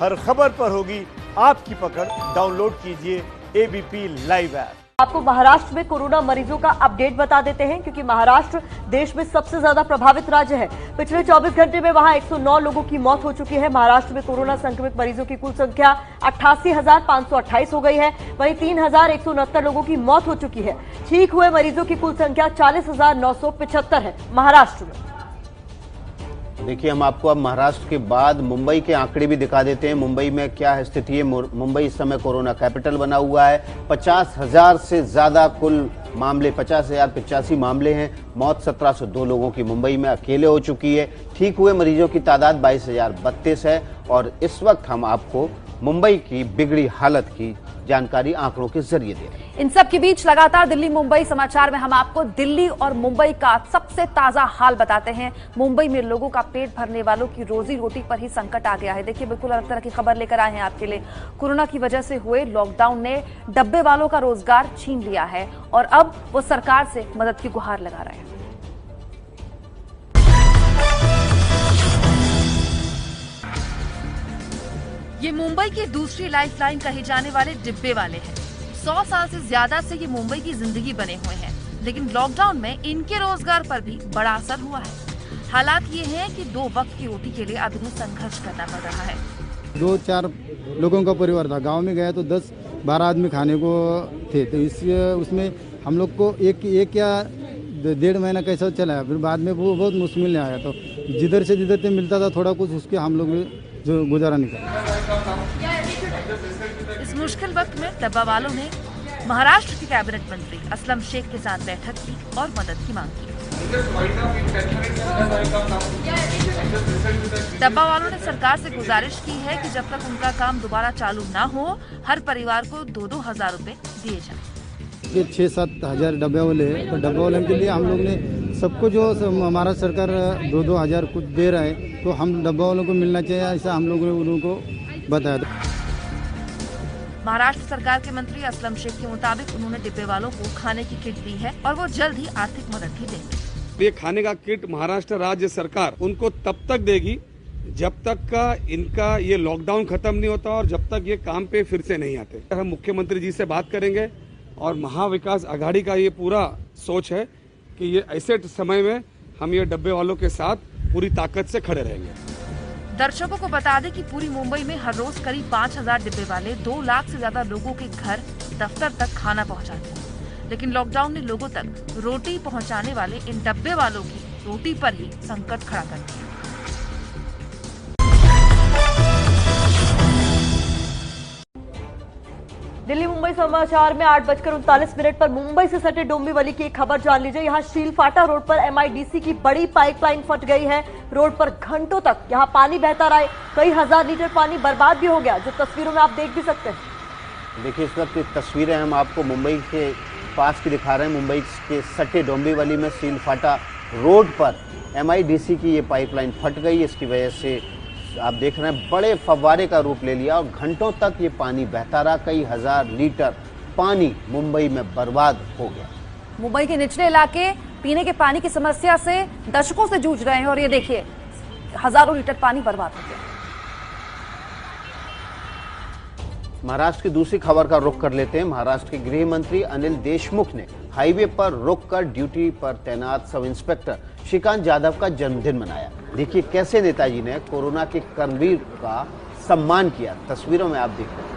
हर खबर पर होगी आपकी पकड़। डाउनलोड कीजिए एबीपी लाइव ऐप। आपको महाराष्ट्र में कोरोना मरीजों का अपडेट बता देते हैं, क्योंकि महाराष्ट्र देश में सबसे ज्यादा प्रभावित राज्य है। पिछले 24 घंटे में वहां 109 लोगों की मौत हो चुकी है। महाराष्ट्र में कोरोना संक्रमित मरीजों की कुल संख्या 88,528 हो गई है। वहीं 3,169 लोगों की मौत हो चुकी है। ठीक हुए मरीजों की कुल संख्या 40,975 है महाराष्ट्र में। देखिए, हम आपको अब महाराष्ट्र के बाद मुंबई के आंकड़े भी दिखा देते हैं। मुंबई में क्या स्थिति है। मुंबई इस समय कोरोना कैपिटल बना हुआ है। 50,000 से ज्यादा कुल मामले, 50,085 मामले हैं। मौत 1702 लोगों की मुंबई में अकेले हो चुकी है। ठीक हुए मरीजों की तादाद 22,032 है। और इस वक्त हम आपको मुंबई की बिगड़ी हालत की जानकारी आंकड़ों के जरिए दे रहे हैं। इन सब के बीच लगातार दिल्ली मुंबई समाचार में हम आपको दिल्ली और मुंबई का सबसे ताजा हाल बताते हैं। मुंबई में लोगों का पेट भरने वालों की रोजी रोटी पर ही संकट आ गया है। देखिए, बिल्कुल अलग तरह की खबर लेकर आए हैं आपके लिए। कोरोना की वजह से हुए लॉकडाउन ने डब्बे वालों का रोजगार छीन लिया है और अब वो सरकार से मदद की गुहार लगा रहे हैं। ये मुंबई की दूसरी लाइफलाइन कहे जाने वाले डिब्बे वाले हैं। 100 साल से ज्यादा से ये मुंबई की जिंदगी बने हुए हैं, लेकिन लॉकडाउन में इनके रोजगार पर भी बड़ा असर हुआ है। हालात ये हैं कि 2 वक्त की रोटी के लिए अब इन्हें संघर्ष करना पड़ रहा है। 2-4 लोगों का परिवार था। गांव में गए तो 10-12 आदमी खाने को थे, तो उसमें हम लोग को एक या 1.5 महीना कैसा चला। फिर बाद में वो बहुत मुश्किल में आया, तो जिधर से मिलता था थोड़ा कुछ, उसके हम लोग जो गुजारा निकाला। इस मुश्किल वक्त में डब्बा वालों ने महाराष्ट्र के कैबिनेट मंत्री असलम शेख के साथ बैठक की और मदद की मांग की। डब्बा वालों ने सरकार से गुजारिश की है कि जब तक उनका काम दोबारा चालू न हो, हर परिवार को 2-2 हजार रुपए दिए जाएं। ये 6-7 हजार डब्बे वाले हैं, तो डब्बे वाले के लिए हम लोग ने सबको जो हमारा सरकार 2-2 हजार कुछ दे रहा है, तो हम डब्बा वालों को मिलना चाहिए, ऐसा हम लोगों ने उनको बताया। महाराष्ट्र सरकार के मंत्री असलम शेख के मुताबिक उन्होंने डिब्बे वालों को खाने की किट दी है और वो जल्द ही आर्थिक मदद भी देंगे। ये खाने का किट महाराष्ट्र राज्य सरकार उनको तब तक देगी जब तक का इनका ये लॉकडाउन खत्म नहीं होता और जब तक ये काम पे फिर से नहीं आते। हम मुख्यमंत्री जी से बात करेंगे और महाविकास आघाड़ी का ये पूरा सोच है कि ये ऐसे समय में हम ये डब्बे वालों के साथ पूरी ताकत से खड़े रहेंगे। दर्शकों को बता दें कि पूरी मुंबई में हर रोज करीब 5,000 डिब्बे वाले 2 लाख से ज्यादा लोगों के घर, दफ्तर तक खाना पहुंचाते हैं। लेकिन लॉकडाउन ने लोगों तक रोटी पहुंचाने वाले इन डब्बे वालों की रोटी पर ही संकट खड़ा कर दिया। दिल्ली मुंबई समाचार में 8:39 पर मुंबई से सटे डोंबिवली की एक खबर जान लीजिए। यहाँ शीलफाटा रोड पर MIDC की बड़ी पाइपलाइन फट गई है। रोड पर घंटों तक यहाँ पानी बहता रहा। कई हजार लीटर पानी बर्बाद भी हो गया, जो तस्वीरों में आप देख भी सकते हैं। देखिए, इस वक्त तस्वीरें हम आपको मुंबई के पास की दिखा रहे हैं। मुंबई के सटे डोंबिवली में शीलफाटा रोड पर MIDC की ये पाइपलाइन फट गई। इसकी वजह से आप देख रहे हैं बड़े फव्वारे का रूप ले लिया और घंटों तक ये पानी बहता रहा। कई हजार लीटर पानी मुंबई में बर्बाद हो गया। मुंबई के निचले इलाके पीने के पानी की समस्या से दशकों से जूझ रहे हैं और ये देखिए, हजारों लीटर पानी बर्बाद हो गया। महाराष्ट्र की दूसरी खबर का रुख कर लेते हैं। महाराष्ट्र के गृह मंत्री अनिल देशमुख ने हाईवे पर रुककर ड्यूटी पर तैनात सब इंस्पेक्टर श्रीकांत जाधव का जन्मदिन मनाया। देखिए कैसे नेताजी ने कोरोना के कर्मवीर का सम्मान किया। तस्वीरों में आप देख रहे हैं।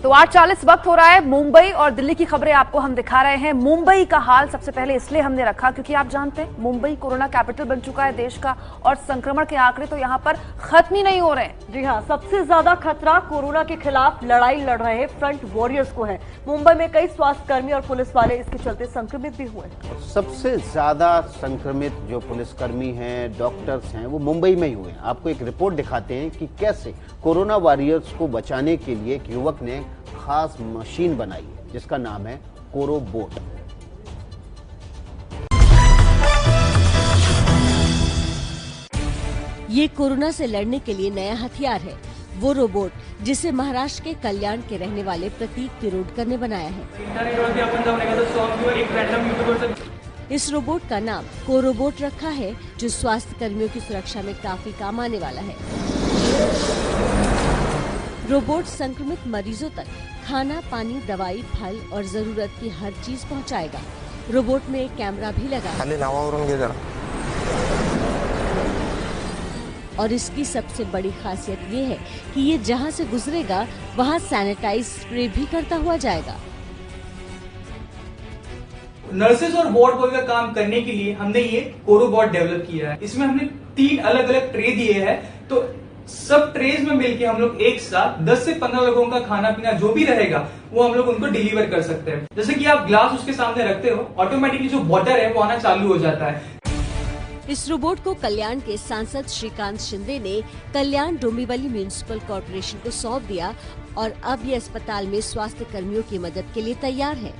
तो 8:40 वक्त हो रहा है। मुंबई और दिल्ली की खबरें आपको हम दिखा रहे हैं। मुंबई का हाल सबसे पहले इसलिए हमने रखा क्योंकि आप जानते हैं मुंबई कोरोना कैपिटल बन चुका है देश का, और संक्रमण के आंकड़े तो यहाँ पर खत्म ही नहीं हो रहे हैं। जी हाँ, सबसे ज्यादा खतरा कोरोना के खिलाफ लड़ाई लड़ रहे फ्रंट वॉरियर्स को है। मुंबई में कई स्वास्थ्य कर्मी और पुलिस वाले इसके चलते संक्रमित भी हुए। सबसे ज्यादा संक्रमित जो पुलिसकर्मी हैं, डॉक्टर्स हैं, वो मुंबई में ही हुए हैं। आपको एक रिपोर्ट दिखाते हैं कि कैसे कोरोना वॉरियर्स को बचाने के लिए एक युवक ने खास मशीन बनाई है जिसका नाम है कोरोबोट। ये कोरोना से लड़ने के लिए नया हथियार है। वो रोबोट जिसे महाराष्ट्र के कल्याण के रहने वाले प्रतीक तिरोडकर ने बनाया है। इस रोबोट का नाम को रोबोट रखा है, जो स्वास्थ्य कर्मियों की सुरक्षा में काफी काम आने वाला है। रोबोट संक्रमित मरीजों तक खाना, पानी, दवाई, फल और जरूरत की हर चीज पहुंचाएगा। रोबोट में एक कैमरा भी लगा है और इसकी सबसे बड़ी खासियत ये है कि ये जहां से गुजरेगा वहां सैनिटाइज स्प्रे भी करता हुआ जाएगा। नर्सेज और वार्ड बॉय का काम करने के लिए हमने ये कोरोबॉट डेवलप किया है। इसमें हमने 3 अलग अलग ट्रे दिए हैं, तो सब ट्रेज में मिलके हम लोग एक साथ 10 से 15 लोगों का खाना पीना जो भी रहेगा वो हम लोग उनको डिलीवर कर सकते हैं। जैसे कि आप ग्लास उसके सामने रखते हो, ऑटोमेटिकली जो वाटर है वो आना चालू हो जाता है। इस रोबोट को कल्याण के सांसद श्रीकांत शिंदे ने कल्याण डोंबिवली म्युनिसिपल कॉर्पोरेशन को सौंप दिया और अब ये अस्पताल में स्वास्थ्य कर्मियों की मदद के लिए तैयार है।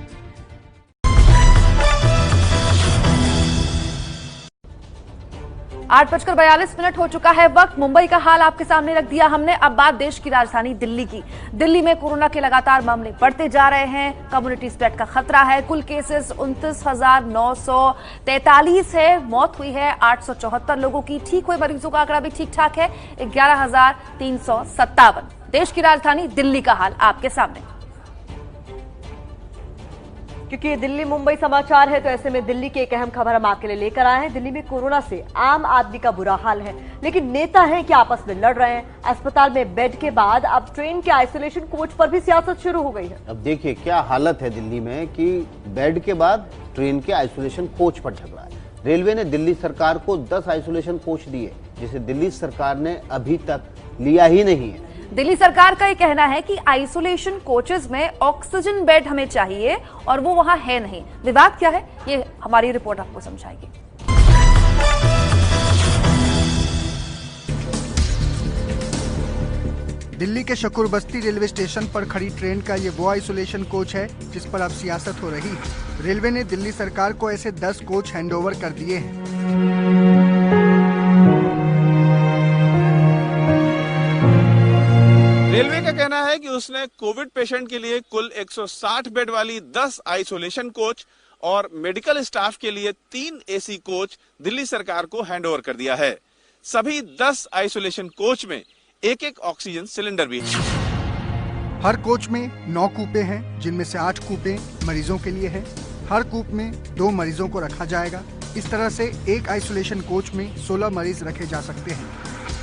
8:42 हो चुका है वक्त। मुंबई का हाल आपके सामने रख दिया हमने। अब बात देश की राजधानी दिल्ली की। दिल्ली में कोरोना के लगातार मामले बढ़ते जा रहे हैं। कम्युनिटी स्प्रेड का खतरा है। कुल केसेस 29,943 है। मौत हुई है 874 लोगों की। ठीक हुए मरीजों का आंकड़ा भी ठीक ठाक है 11,357। देश की राजधानी दिल्ली का हाल आपके सामने। क्योंकि ये दिल्ली मुंबई समाचार है, तो ऐसे में दिल्ली की एक अहम खबर हम आपके लिए लेकर आए हैं। दिल्ली में कोरोना से आम आदमी का बुरा हाल है, लेकिन नेता हैं कि आपस में लड़ रहे हैं। अस्पताल में बेड के बाद अब ट्रेन के आइसोलेशन कोच पर भी सियासत शुरू हो गई है। अब देखिए क्या हालत है दिल्ली में कि बेड के बाद ट्रेन के आइसोलेशन कोच पर झगड़ा है। रेलवे ने दिल्ली सरकार को 10 आइसोलेशन कोच दिए, जिसे दिल्ली सरकार ने अभी तक लिया ही नहीं है। दिल्ली सरकार का ये कहना है कि आइसोलेशन कोचेस में ऑक्सीजन बेड हमें चाहिए और वो वहां है नहीं। विवाद क्या है, ये हमारी रिपोर्ट आपको समझाएगी। दिल्ली के शकूर बस्ती रेलवे स्टेशन पर खड़ी ट्रेन का ये वो आइसोलेशन कोच है जिस पर अब सियासत हो रही है। रेलवे ने दिल्ली सरकार को ऐसे 10 कोच हैंडओवर कर दिए हैं। रेलवे का कहना है कि उसने कोविड पेशेंट के लिए कुल 160 बेड वाली 10 आइसोलेशन कोच और मेडिकल स्टाफ के लिए 3 एसी कोच दिल्ली सरकार को हैंडओवर कर दिया है। सभी 10 आइसोलेशन कोच में एक ऑक्सीजन सिलेंडर भी है। हर कोच में 9 कूपे हैं, जिनमें से 8 कूपे मरीजों के लिए है। हर कूप में 2 मरीजों को रखा जाएगा। इस तरह से एक आइसोलेशन कोच में 16 मरीज रखे जा सकते हैं।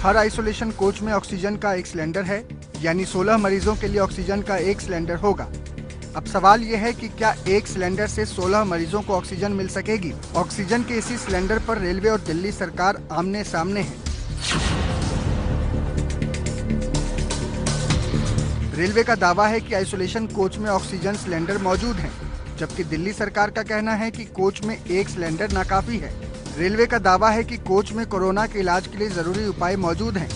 हर आइसोलेशन कोच में ऑक्सीजन का एक सिलेंडर है, यानी 16 मरीजों के लिए ऑक्सीजन का एक सिलेंडर होगा। अब सवाल यह है कि क्या एक सिलेंडर से 16 मरीजों को ऑक्सीजन मिल सकेगी? ऑक्सीजन के इसी सिलेंडर पर रेलवे और दिल्ली सरकार आमने सामने है। रेलवे का दावा है कि आइसोलेशन कोच में ऑक्सीजन सिलेंडर मौजूद हैं, जबकि दिल्ली सरकार का कहना है कि कोच में एक सिलेंडर नाकाफी है। रेलवे का दावा है कि कोच में कोरोना के इलाज के लिए जरूरी उपाय मौजूद हैं,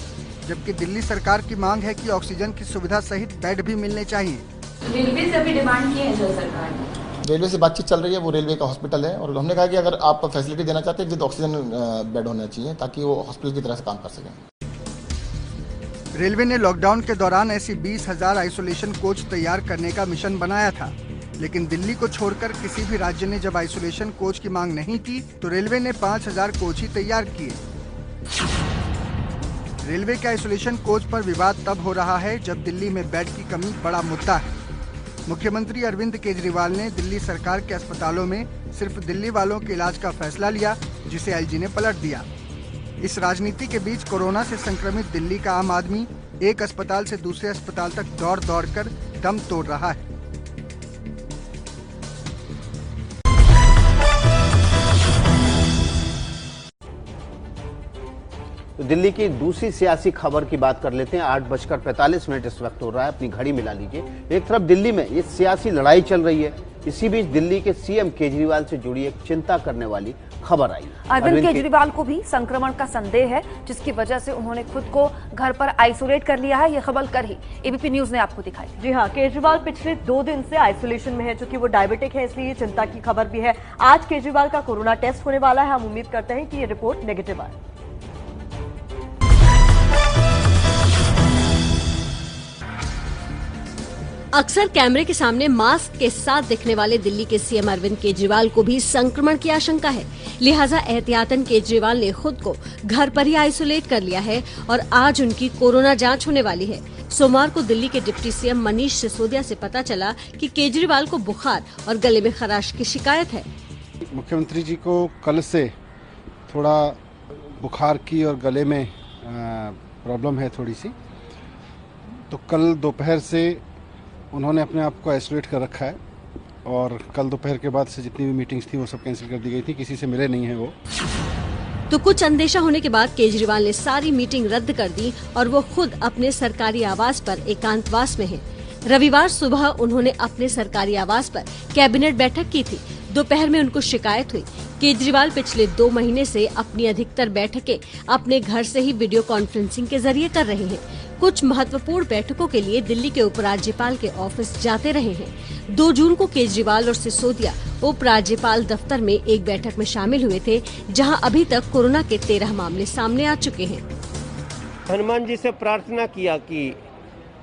जबकि दिल्ली सरकार की मांग है कि ऑक्सीजन की सुविधा सहित बेड भी मिलने चाहिए। रेलवे से अभी डिमांड की है जो सरकार ने। रेलवे से बातचीत चल रही है, वो रेलवे का हॉस्पिटल है और हमने कहा कि अगर आप फैसिलिटी देना चाहते हैं तो ऑक्सीजन बेड होना चाहिए ताकि वो हॉस्पिटल की तरह से काम कर सकें। रेलवे ने लॉकडाउन के दौरान ऐसी 20,000 आइसोलेशन कोच तैयार करने का मिशन बनाया था, लेकिन दिल्ली को छोड़कर किसी भी राज्य ने जब आइसोलेशन कोच की मांग नहीं की तो रेलवे ने 5,000 कोच ही तैयार किए। रेलवे के आइसोलेशन कोच पर विवाद तब हो रहा है जब दिल्ली में बेड की कमी बड़ा मुद्दा है। मुख्यमंत्री अरविंद केजरीवाल ने दिल्ली सरकार के अस्पतालों में सिर्फ दिल्ली वालों के इलाज का फैसला लिया, जिसे एलजी ने पलट दिया। इस राजनीति के बीच कोरोना से संक्रमित दिल्ली का आम आदमी एक अस्पताल से दूसरे अस्पताल तक दौड़ दौड़ कर दम तोड़ रहा है। तो दिल्ली की दूसरी सियासी खबर की बात कर लेते हैं। 8:45 इस वक्त हो रहा है, अपनी घड़ी मिला लीजिए। एक तरफ दिल्ली में ये सियासी लड़ाई चल रही है, इसी बीच दिल्ली के सीएम केजरीवाल से जुड़ी एक चिंता करने वाली खबर आई। अरविंद केजरीवाल को भी संक्रमण का संदेह है, जिसकी वजह से उन्होंने खुद को घर पर आइसोलेट कर लिया है। ये खबर कल ही एबीपी न्यूज ने आपको दिखाई। जी हाँ, केजरीवाल पिछले 2 दिन से आइसोलेशन में है, चूंकि वो डायबिटिक है, इसलिए ये चिंता की खबर भी है। आज केजरीवाल का कोरोना टेस्ट होने वाला है। हम उम्मीद करते हैं कि ये रिपोर्ट नेगेटिव आए। अक्सर कैमरे के सामने मास्क के साथ दिखने वाले दिल्ली के सीएम अरविंद केजरीवाल को भी संक्रमण की आशंका है। लिहाजा एहतियातन केजरीवाल ने खुद को घर पर ही आइसोलेट कर लिया है और आज उनकी कोरोना जांच होने वाली है। सोमवार को दिल्ली के डिप्टी सीएम मनीष सिसोदिया से पता चला कि केजरीवाल को बुखार और गले में खराश की शिकायत है। मुख्यमंत्री जी को कल से थोड़ा बुखार की और गले में प्रॉब्लम है थोड़ी सी, तो कल दोपहर से उन्होंने अपने आप को आइसोलेट कर रखा है और कल दोपहर के बाद से जितनी भी मीटिंग्स थी वो सब कैंसिल कर दी गई थी, किसी से मिले नहीं है वो। तो कुछ अंदेशा होने के बाद केजरीवाल ने सारी मीटिंग रद्द कर दी और वो खुद अपने सरकारी आवास पर एकांतवास में हैं। रविवार सुबह उन्होंने अपने सरकारी आवास पर कैबिनेट बैठक की थी। दोपहर में उनको शिकायत हुई। केजरीवाल पिछले 2 महीने से अपनी अधिकतर बैठकें अपने घर से ही वीडियो कॉन्फ्रेंसिंग के जरिए कर रहे हैं। कुछ महत्वपूर्ण बैठकों के लिए दिल्ली के उपराज्यपाल के ऑफिस जाते रहे हैं। 2 जून को केजरीवाल और सिसोदिया उपराज्यपाल दफ्तर में एक बैठक में शामिल हुए थे, जहां अभी तक कोरोना के 13 मामले सामने आ चुके हैं। हनुमान जी से प्रार्थना किया कि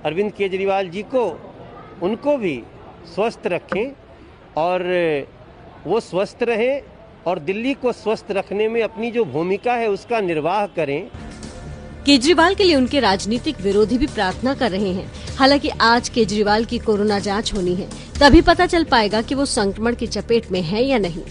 अरविंद केजरीवाल जी को उनको भी स्वस्थ रखें और वो स्वस्थ रहें और दिल्ली को स्वस्थ रखने में अपनी जो भूमिका है उसका निर्वाह करें। केजरीवाल के लिए उनके राजनीतिक विरोधी भी प्रार्थना कर रहे हैं। हालांकि आज केजरीवाल की कोरोना जांच होनी है, तभी पता चल पाएगा कि वो संक्रमण की चपेट में है या नहीं।